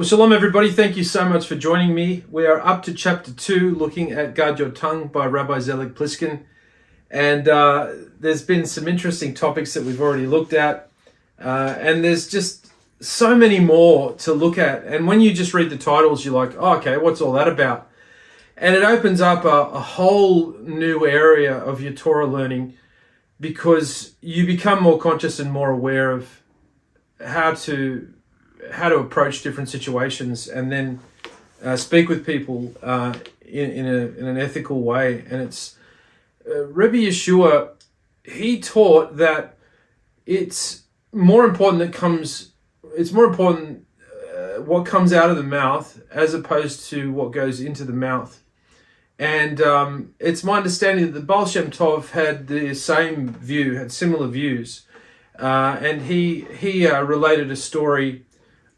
Well, shalom everybody. Thank you so much for joining me. We are up to chapter 2, looking at Guard Your Tongue by Rabbi Zelig Pliskin. And there's been some interesting topics that we've already looked at. And there's just so many more to look at. And when you just read the titles, you're like, oh, okay, what's all that about? And it opens up a whole new area of your Torah learning, because you become more conscious and more aware of how to approach different situations, and then speak with people in an ethical way. And it's Rebbe Yeshua, he taught that it's more important what comes out of the mouth as opposed to what goes into the mouth. And it's my understanding that the Baal Shem Tov had the same view, had similar views, and he related a story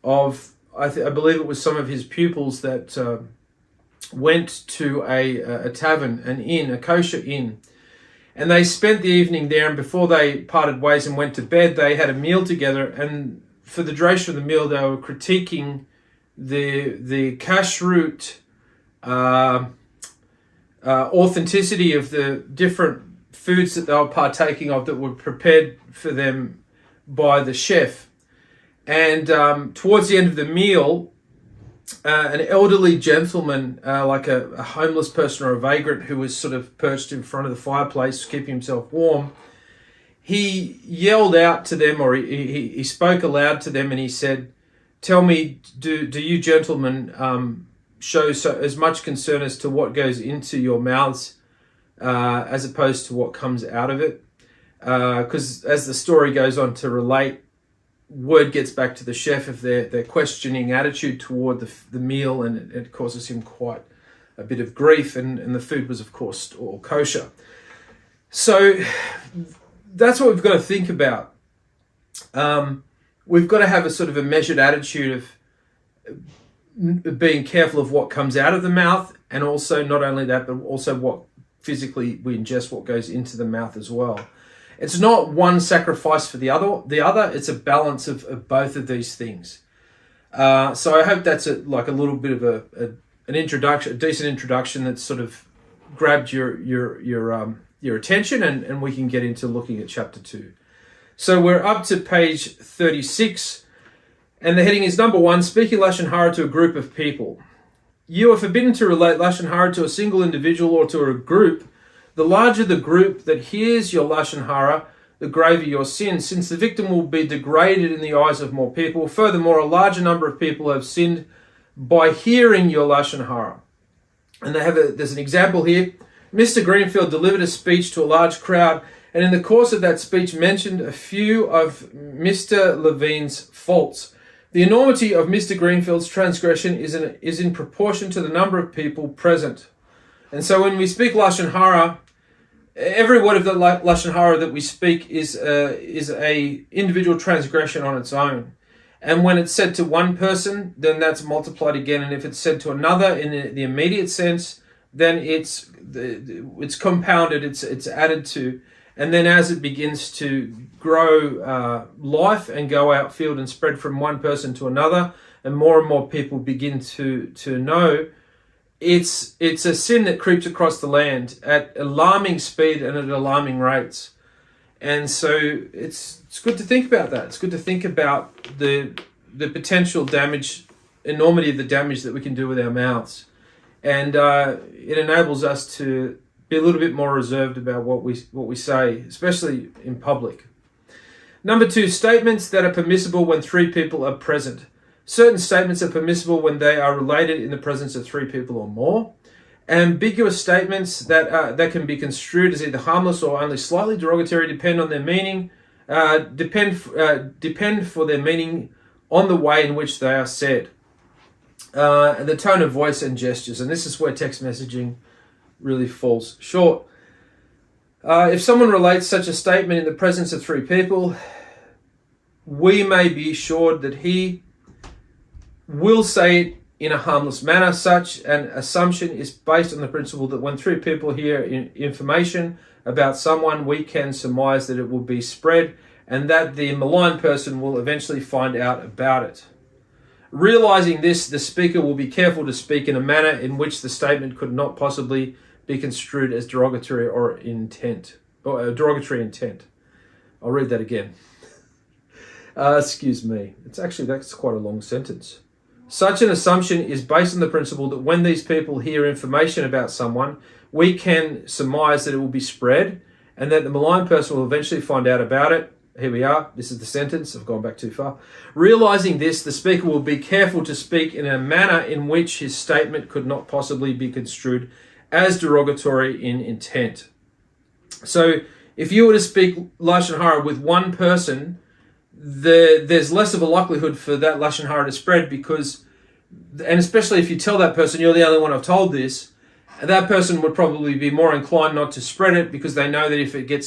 of, I believe it was some of his pupils that went to a tavern, an inn, a kosher inn, and they spent the evening there, and before they parted ways and went to bed, they had a meal together. And for the duration of the meal, they were critiquing the kashrut authenticity of the different foods that they were partaking of that were prepared for them by the chef. And towards the end of the meal, an elderly gentleman, like a homeless person or a vagrant who was sort of perched in front of the fireplace, keeping himself warm, he yelled out to them, or he spoke aloud to them, and he said, "Tell me, do you gentlemen show as much concern as to what goes into your mouths as opposed to what comes out of it?" Because as the story goes on to relate, word gets back to the chef of their questioning attitude toward the meal, and it causes him quite a bit of grief, and the food was, of course, all kosher. So that's what we've got to think about. We've got to have a sort of a measured attitude of being careful of what comes out of the mouth, and also not only that, but also what physically we ingest, what goes into the mouth as well. It's not one sacrifice for the other. It's a balance of both of these things. So I hope that's a little bit of an introduction, a decent introduction that sort of grabbed your attention, and we can get into looking at chapter 2. So we're up to page 36, and the heading is number 1, speaking Loshon Hara to a group of people. You are forbidden to relate Loshon Hara to a single individual or to a group. The larger the group that hears your Loshon Hara, the graver your sin, since the victim will be degraded in the eyes of more people. Furthermore, a larger number of people have sinned by hearing your Loshon Hara. And there's an example here. Mr. Greenfield delivered a speech to a large crowd, and in the course of that speech mentioned a few of Mr. Levine's faults. The enormity of Mr. Greenfield's transgression is in proportion to the number of people present. And so when we speak Loshon Hara, every word of the Loshon Hara that we speak is a individual transgression on its own. And when it's said to one person, then that's multiplied again. And if it's said to another in the immediate sense, then it's compounded, it's added to. And then as it begins to grow life and go outfield and spread from one person to another, and more people begin to know, it's a sin that creeps across the land at alarming speed and at alarming rates. And so it's good to think about that. It's good to think about the potential damage, enormity of the damage that we can do with our mouths. And it enables us to be a little bit more reserved about what we say, especially in public. Number 2, statements that are permissible when 3 people are present. Certain statements are permissible when they are related in the presence of 3 people or more. Ambiguous statements that can be construed as either harmless or only slightly derogatory depend on their meaning. Depend for their meaning on the way in which they are said, and the tone of voice and gestures. And this is where text messaging really falls short. If someone relates such a statement in the presence of 3 people, we may be assured that he will say it in a harmless manner. Such an assumption is based on the principle that when 3 people hear information about someone, we can surmise that it will be spread and that the maligned person will eventually find out about it. Realizing this, the speaker will be careful to speak in a manner in which the statement could not possibly be construed as derogatory intent. I'll read that again. Excuse me. That's quite a long sentence. Such an assumption is based on the principle that when these people hear information about someone, we can surmise that it will be spread and that the maligned person will eventually find out about it. Here we are. This is the sentence. I've gone back too far. Realizing this, the speaker will be careful to speak in a manner in which his statement could not possibly be construed as derogatory in intent. So if you were to speak Loshon Hara with one person, there's less of a likelihood for that Loshon Hara to spread because, and especially if you tell that person, you're the only one I've told this, that person would probably be more inclined not to spread it because they know that if it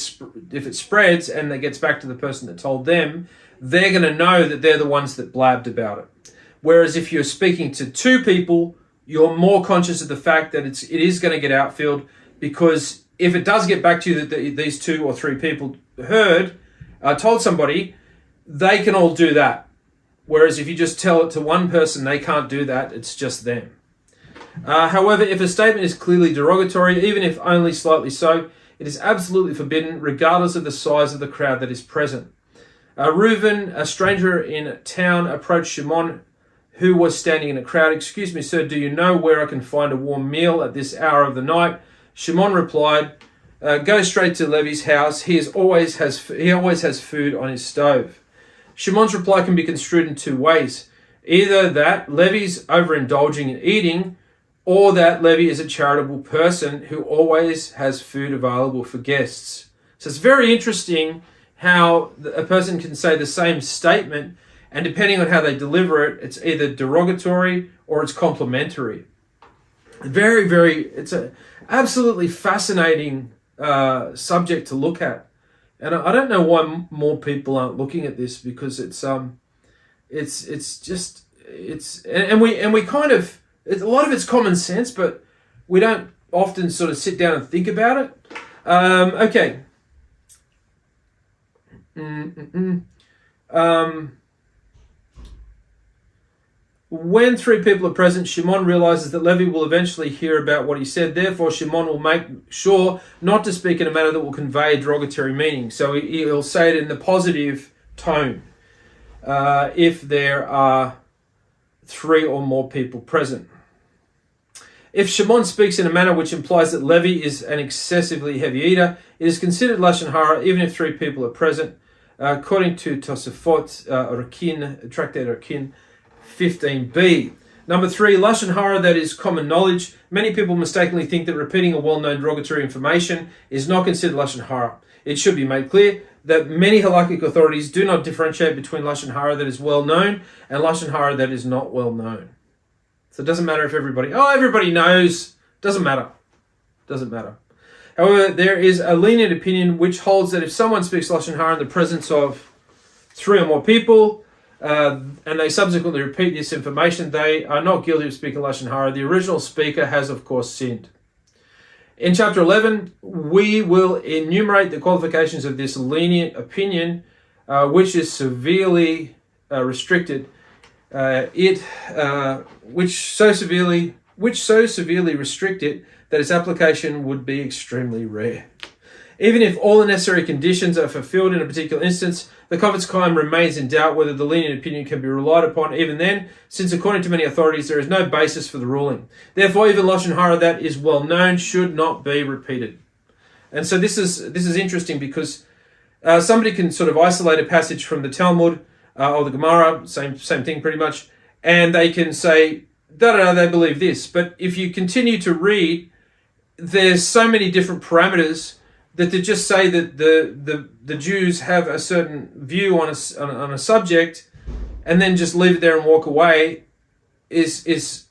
spreads and it gets back to the person that told them, they're going to know that they're the ones that blabbed about it. Whereas if you're speaking to two people, you're more conscious of the fact that it is going to get outfilled, because if it does get back to you that these 2 or 3 people told somebody, they can all do that. Whereas if you just tell it to one person, they can't do that. It's just them. However, if a statement is clearly derogatory, even if only slightly so, it is absolutely forbidden, regardless of the size of the crowd that is present. Reuven, a stranger in town, approached Shimon, who was standing in a crowd. "Excuse me, sir, do you know where I can find a warm meal at this hour of the night?" Shimon replied, "Go straight to Levi's house. He always has food on his stove." Shimon's reply can be construed in 2 ways. Either that Levi's overindulging in eating, or that Levi is a charitable person who always has food available for guests. So it's very interesting how a person can say the same statement, and depending on how they deliver it, it's either derogatory or it's complimentary. It's an absolutely fascinating subject to look at. And I don't know why more people aren't looking at this, because a lot of it's common sense, but we don't often sort of sit down and think about it. Okay. When 3 people are present, Shimon realizes that Levi will eventually hear about what he said. Therefore, Shimon will make sure not to speak in a manner that will convey a derogatory meaning. So he'll say it in the positive tone if there are 3 or more people present. If Shimon speaks in a manner which implies that Levi is an excessively heavy eater, it is considered Loshon Hara even if 3 people are present, according to Tosafot, Tractate Rakin 15b. Number 3, Loshon Hara that is common knowledge. Many people mistakenly think that repeating a well-known derogatory information is not considered Loshon Hara. It should be made clear that many halakhic authorities do not differentiate between Loshon Hara that is well-known and Loshon Hara that is not well-known. So it doesn't matter if everybody knows. Doesn't matter. However, there is a lenient opinion which holds that if someone speaks Loshon Hara in the presence of 3 or more people, and they subsequently repeat this information, they are not guilty of speaking Loshon Hara. The original speaker has, of course, sinned. In chapter 11, we will enumerate the qualifications of this lenient opinion, which is severely restricted. Which so severely restrict it that its application would be extremely rare. Even if all the necessary conditions are fulfilled in a particular instance, the Chavetz Chaim remains in doubt whether the lenient opinion can be relied upon even then, since according to many authorities there is no basis for the ruling. Therefore, even Loshon Hara that is well known should not be repeated. And so this is interesting, because somebody can sort of isolate a passage from the Talmud or the Gemara, same thing pretty much, and they can say, they believe this. But if you continue to read, there's so many different parameters that to just say that the Jews have a certain view on a subject and then just leave it there and walk away is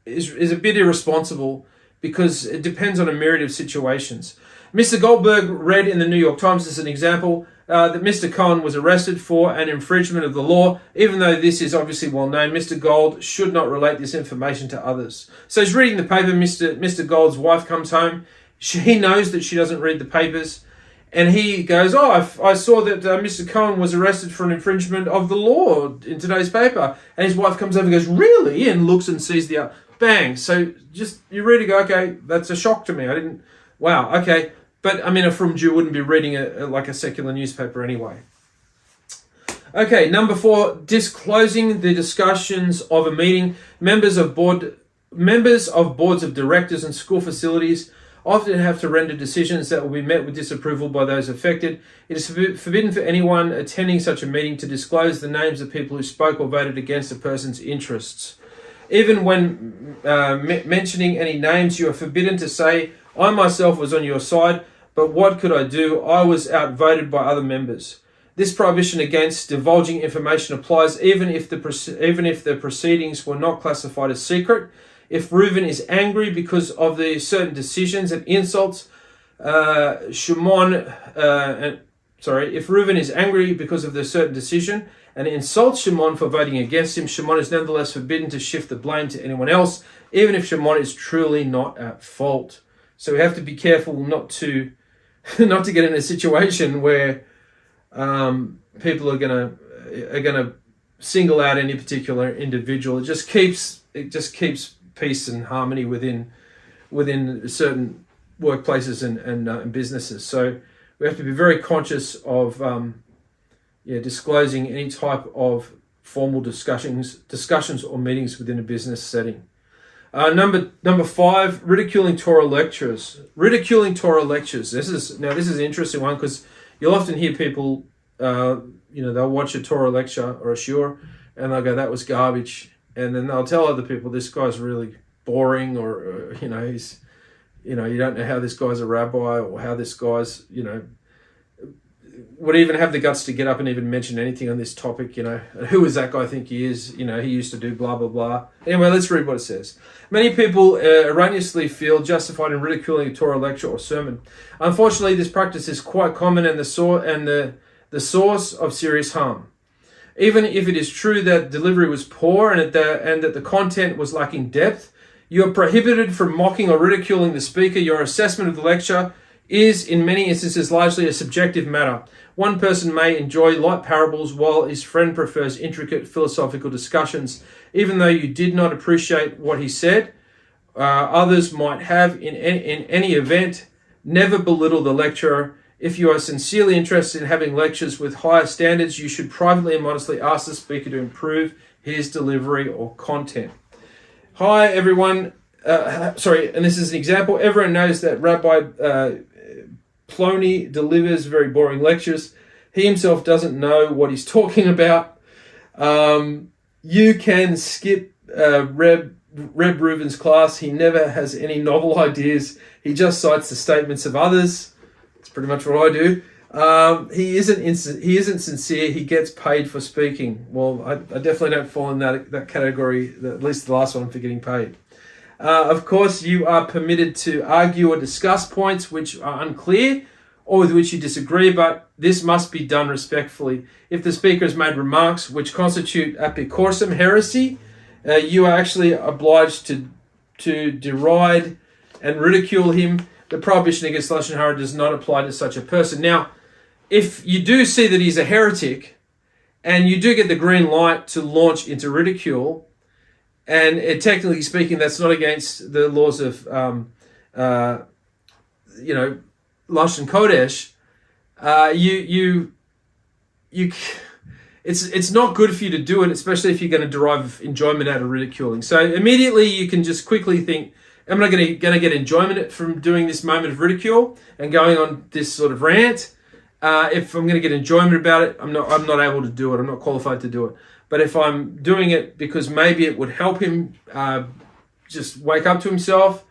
a bit irresponsible, because it depends on a myriad of situations. Mr. Goldberg read in the New York Times as an example that Mr. Cohen was arrested for an infringement of the law. Even though this is obviously well known, Mr. Gold should not relate this information to others. So he's reading the paper. Mr. Gold's wife comes home. He knows that she doesn't read the papers, And he goes, I saw that Mr. Cohen was arrested for an infringement of the law in today's paper. And his wife comes over and goes, really? And looks and sees bang. So just, you really go, okay, that's a shock to me. Wow, okay. But I mean, a Frum Jew wouldn't be reading like a secular newspaper anyway. Okay, number 4, disclosing the discussions of a meeting. Members of boards of directors and school facilities often have to render decisions that will be met with disapproval by those affected. It is forbidden for anyone attending such a meeting to disclose the names of people who spoke or voted against a person's interests. Even when mentioning any names, you are forbidden to say, I myself was on your side, but what could I do? I was outvoted by other members. This prohibition against divulging information applies even if the proceedings were not classified as secret. If Reuven is angry because of the certain decisions and insults if Reuven is angry because of the certain decision and insults Shimon for voting against him, Shimon is nevertheless forbidden to shift the blame to anyone else, even if Shimon is truly not at fault. So we have to be careful not to get in a situation where people are gonna single out any particular individual. It just keeps peace and harmony within certain workplaces and businesses. So we have to be very conscious of disclosing any type of formal discussions or meetings within a business setting. Number 5, ridiculing Torah lectures. Ridiculing Torah lectures. This is an interesting one because you'll often hear people, they'll watch a Torah lecture or a shiur and they'll go, that was garbage. And then they'll tell other people, this guy's really boring, or he's, you don't know how this guy's a rabbi, or how this guy's, would even have the guts to get up and even mention anything on this topic. Who is that guy think he is? He used to do blah, blah, blah. Anyway, let's read what it says. Many people erroneously feel justified in ridiculing a Torah lecture or sermon. Unfortunately, this practice is quite common and the source of serious harm. Even if it is true that delivery was poor and that the content was lacking depth, you are prohibited from mocking or ridiculing the speaker. Your assessment of the lecture is, in many instances, largely a subjective matter. One person may enjoy light parables while his friend prefers intricate philosophical discussions. Even though you did not appreciate what he said, others might have. In any event, never belittle the lecturer. If you are sincerely interested in having lectures with higher standards, you should privately and modestly ask the speaker to improve his delivery or content. Hi, everyone. And this is an example. Everyone knows that Rabbi Plony delivers very boring lectures. He himself doesn't know what he's talking about. You can skip Reb Reuven's class. He never has any novel ideas. He just cites the statements of others. It's pretty much what I do. He isn't sincere. He gets paid for speaking. Well, I definitely don't fall in that category, at least the last one, for getting paid. Of course, you are permitted to argue or discuss points which are unclear or with which you disagree, but this must be done respectfully. If the speaker has made remarks which constitute apikorsum heresy, you are actually obliged to deride and ridicule him. The prohibition against Loshon Hara does not apply to such a person. Now, if you do see that he's a heretic, and you do get the green light to launch into ridicule, and technically speaking, that's not against the laws of, Loshon Kodesh, it's not good for you to do it, especially if you're going to derive enjoyment out of ridiculing. So immediately you can just quickly think, am I going to get enjoyment from doing this moment of ridicule and going on this sort of rant? If I'm going to get enjoyment about it, I'm not able to do it. I'm not qualified to do it. But if I'm doing it because maybe it would help him just wake up to himself,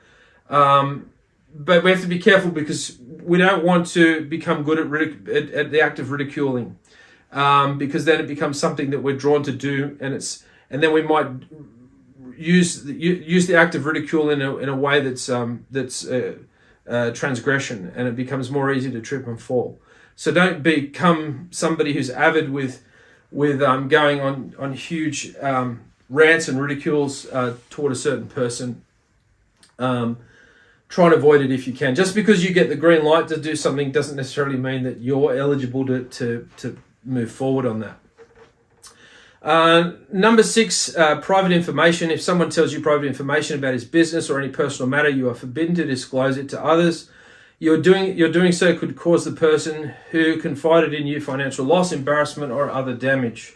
but we have to be careful because we don't want to become good at the act of ridiculing, because then it becomes something that we're drawn to do, and then we might use the act of ridicule in a way that's transgression, and it becomes more easy to trip and fall. So don't become somebody who's avid with going on huge rants and ridicules toward a certain person. try and avoid it if you can. Just because you get the green light to do something doesn't necessarily mean that you're eligible to move forward on that. Number 6, private information. If someone tells you private information about his business or any personal matter, you are forbidden to disclose it to others. Your doing so could cause the person who confided in you financial loss, embarrassment, or other damage.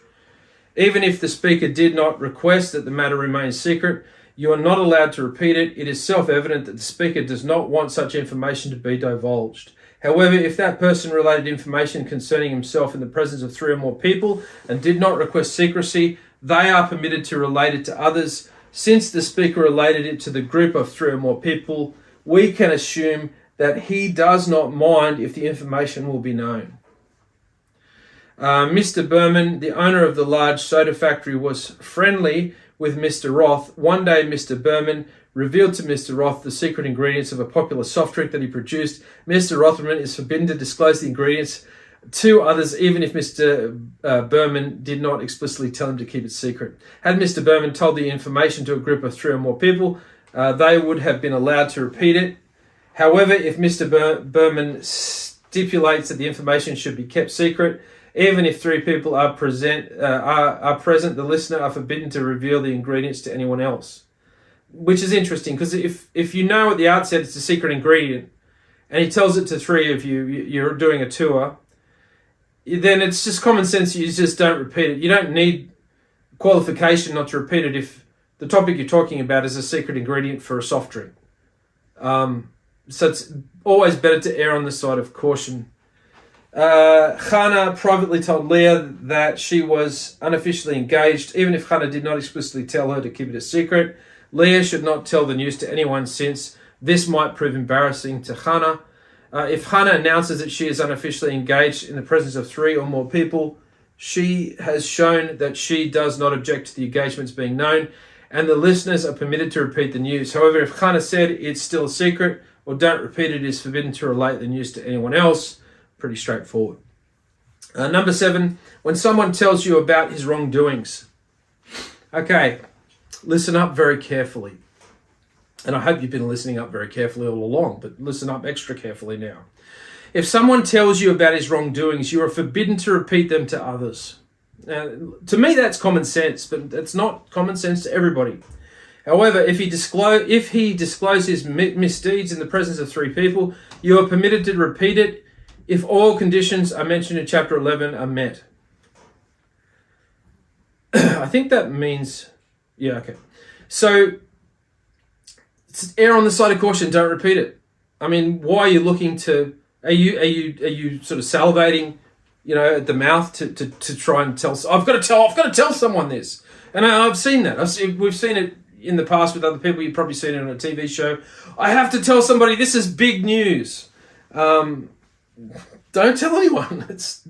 Even if the speaker did not request that the matter remain secret, you are not allowed to repeat it. It is self-evident that the speaker does not want such information to be divulged. However, if that person related information concerning himself in the presence of 3 or more people and did not request secrecy, they are permitted to relate it to others. Since the speaker related it to the group of 3 or more people, we can assume that he does not mind if the information will be known. Mr. Berman, the owner of the large soda factory, was friendly with Mr. Roth. One day, Mr. Berman revealed to Mr. Roth the secret ingredients of a popular soft drink that he produced. Mr. Rothman is forbidden to disclose the ingredients to others, even if Mr. Berman did not explicitly tell him to keep it secret. Had Mr. Berman told the information to a group of 3 or more people, they would have been allowed to repeat it. However, if Mr. Berman stipulates that the information should be kept secret, even if 3 people are present, the listener are forbidden to reveal the ingredients to anyone else. Which is interesting, because if you know at the outset it's a secret ingredient, and he tells it to 3 of you, you're doing a tour, then it's just common sense. You just don't repeat it. You don't need qualification not to repeat it if the topic you're talking about is a secret ingredient for a soft drink. So it's always better to err on the side of caution. Chana privately told Leah that she was unofficially engaged, even if Chana did not explicitly tell her to keep it a secret. Leah should not tell the news to anyone, since this might prove embarrassing to Chana. If Chana announces that she is unofficially engaged in the presence of 3 or more people, she has shown that she does not object to the engagements being known, and the listeners are permitted to repeat the news. However, if Chana said it's still a secret or don't repeat it, is forbidden to relate the news to anyone else. Pretty straightforward. Number 7, when someone tells you about his wrongdoings. Okay, listen up very carefully. And I hope you've been listening up very carefully all along, but listen up extra carefully now. If someone tells you about his wrongdoings, you are forbidden to repeat them to others. To me, that's common sense, but it's not common sense to everybody. However, if he discloses misdeeds in the presence of 3 people, you are permitted to repeat it if all conditions are mentioned in chapter 11 are met. I think that means, yeah, okay. So, err on the side of caution. Don't repeat it. I mean, why are you looking to? Are you sort of salivating, at the mouth to try and tell? I've got to tell someone this, and I've seen that. We've seen it in the past with other people. You've probably seen it on a TV show. I have to tell somebody this is big news. Don't tell anyone. It's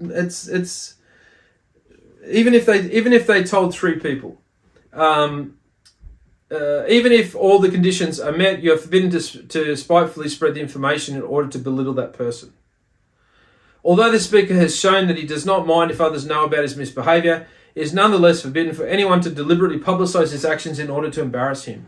even if they told 3 people. Even if all the conditions are met, you are forbidden to spitefully spread the information in order to belittle that person. Although the speaker has shown that he does not mind if others know about his misbehavior, it is nonetheless forbidden for anyone to deliberately publicize his actions in order to embarrass him.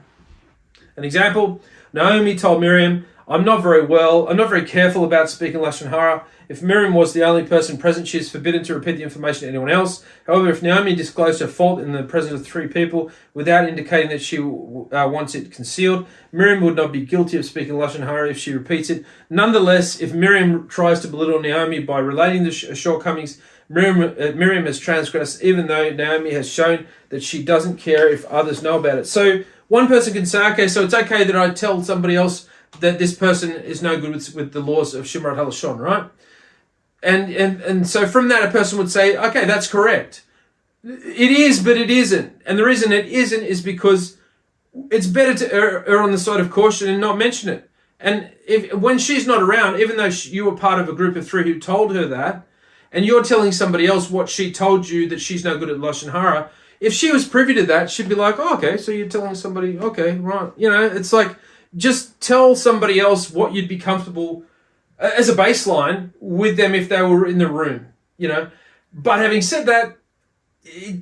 An example, Naomi told Miriam, I'm not very careful about speaking Loshon Hara. If Miriam was the only person present, she is forbidden to repeat the information to anyone else. However, if Naomi disclosed her fault in the presence of 3 people without indicating that she wants it concealed, Miriam would not be guilty of speaking Loshon Hara if she repeats it. Nonetheless, if Miriam tries to belittle Naomi by relating the shortcomings, Miriam has transgressed, even though Naomi has shown that she doesn't care if others know about it. So one person can say, okay, so it's okay that I tell somebody else that this person is no good with the laws of Shimrat HaLashon, right? And so from that, a person would say, okay, that's correct. It is, but it isn't. And the reason it isn't is because it's better to err on the side of caution and not mention it. And when she's not around, even though you were part of a group of 3 who told her that, and you're telling somebody else what she told you, that she's no good at Loshon Hara, if she was privy to that, she'd be like, oh, okay, so you're telling somebody, okay, right. It's like, just tell somebody else what you'd be comfortable as a baseline with them if they were in the room, But having said that,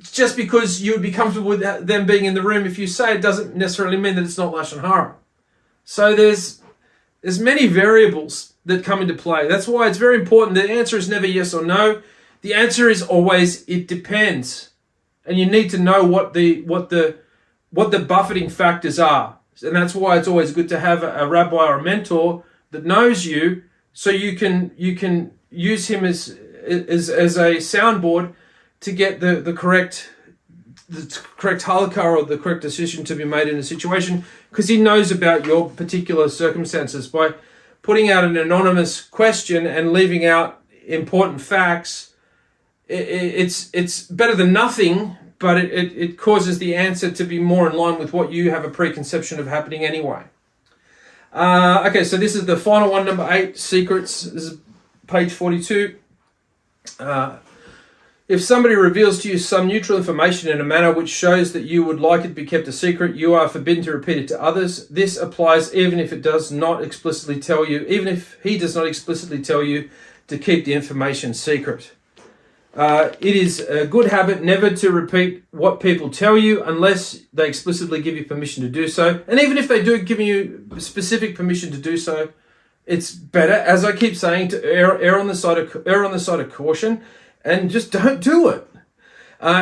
just because you would be comfortable with them being in the room, if you say it, doesn't necessarily mean that it's not Loshon Hara. So there's There's many variables that come into play. That's why it's very important. The answer is never yes or no. The answer is always it depends. And you need to know what the buffeting factors are. And that's why it's always good to have a rabbi or a mentor that knows you, so you can use him as a soundboard to get the correct halakha or the correct decision to be made in a situation, because he knows about your particular circumstances. By putting out an anonymous question and leaving out important facts, it's better than nothing, but it causes the answer to be more in line with what you have a preconception of happening anyway. Okay, so this is the final one, number 8, secrets. This is page 42. If somebody reveals to you some neutral information in a manner which shows that you would like it to be kept a secret, you are forbidden to repeat it to others. This applies even if he does not explicitly tell you to keep the information secret. It is a good habit never to repeat what people tell you unless they explicitly give you permission to do so. And even if they do give you specific permission to do so, it's better, as I keep saying, to err on the side of caution, and just don't do it.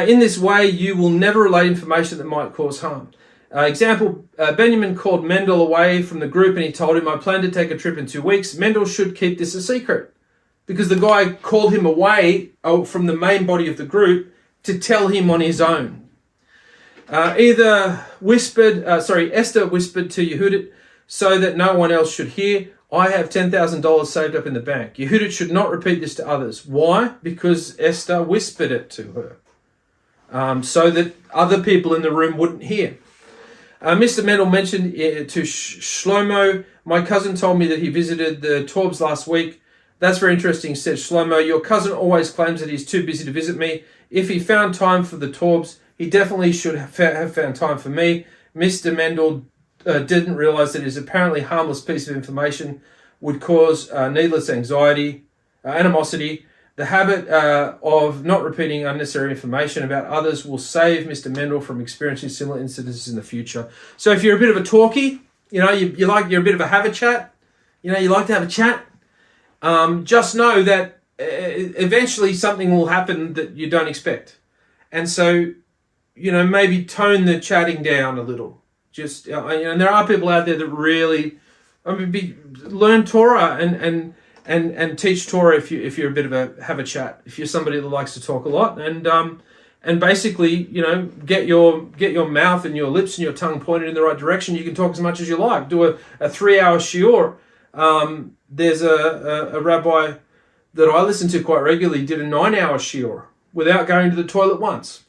In this way, you will never relay information that might cause harm. Example, Benjamin called Mendel away from the group and he told him, I plan to take a trip in 2 weeks. Mendel should keep this a secret, because the guy called him away from the main body of the group to tell him on his own. Esther whispered to Yehudit so that no one else should hear, I have $10,000 saved up in the bank. Yehudit should not repeat this to others. Why? Because Esther whispered it to her, so that other people in the room wouldn't hear. Mr. Mendel mentioned to Shlomo, my cousin told me that he visited the Torbs last week. That's very interesting, said Shlomo. Your cousin always claims that he's too busy to visit me. If he found time for the Torbs, he definitely should have found time for me. Mr. Mendel didn't realize that his apparently harmless piece of information would cause needless animosity. The habit of not repeating unnecessary information about others will save Mr. Mendel from experiencing similar incidents in the future. So if you're a bit of a talkie, you're a bit of a have a chat, you like to have a chat, just know that eventually something will happen that you don't expect. And so, maybe tone the chatting down a little. Just, and there are people out there that really, learn Torah and teach Torah if you're a bit of a have a chat. If you're somebody that likes to talk a lot, and basically, get your mouth and your lips and your tongue pointed in the right direction. You can talk as much as you like. Do a 3-hour shiur. There's a rabbi that I listen to quite regularly did a 9-hour shiur without going to the toilet once.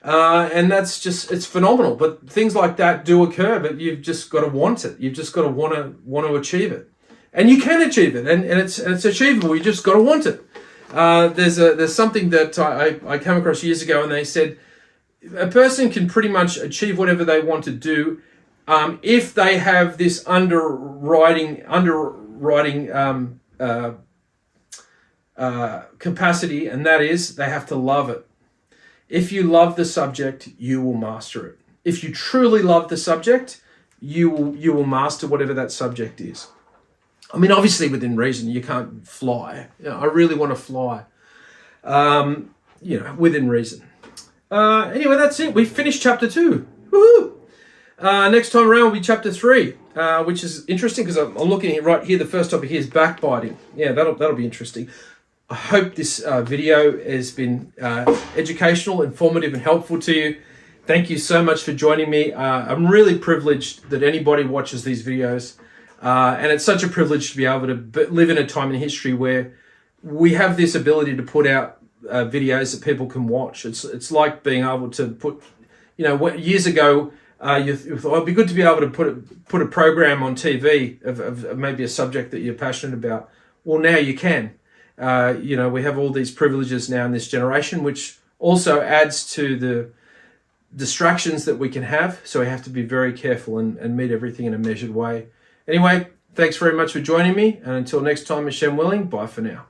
And that's just, it's phenomenal. But things like that do occur, but you've just got to want it. You've just got to want to achieve it. And you can achieve it, and it's achievable. You just got to want it. There's something that I came across years ago, and they said a person can pretty much achieve whatever they want to do if they have this underwriting capacity, and that is they have to love it. If you love the subject, you will master it. If you truly love the subject, you will master whatever that subject is. Obviously within reason. You can't fly. I really want to fly. Within reason. Anyway, that's it. We've finished chapter 2. Woohoo! Next time around will be chapter 3, which is interesting because I'm looking at right here. The first topic here is backbiting. Yeah, that'll be interesting. I hope this video has been educational, informative, and helpful to you. Thank you so much for joining me. I'm really privileged that anybody watches these videos. And it's such a privilege to be able to live in a time in history where we have this ability to put out videos that people can watch. It's like being able to put, years ago, you thought it'd be good to be able to put a program on TV of maybe a subject that you're passionate about. Well, now you can. We have all these privileges now in this generation, which also adds to the distractions that we can have. So we have to be very careful and meet everything in a measured way. Anyway, thanks very much for joining me. And until next time, Hashem willing, bye for now.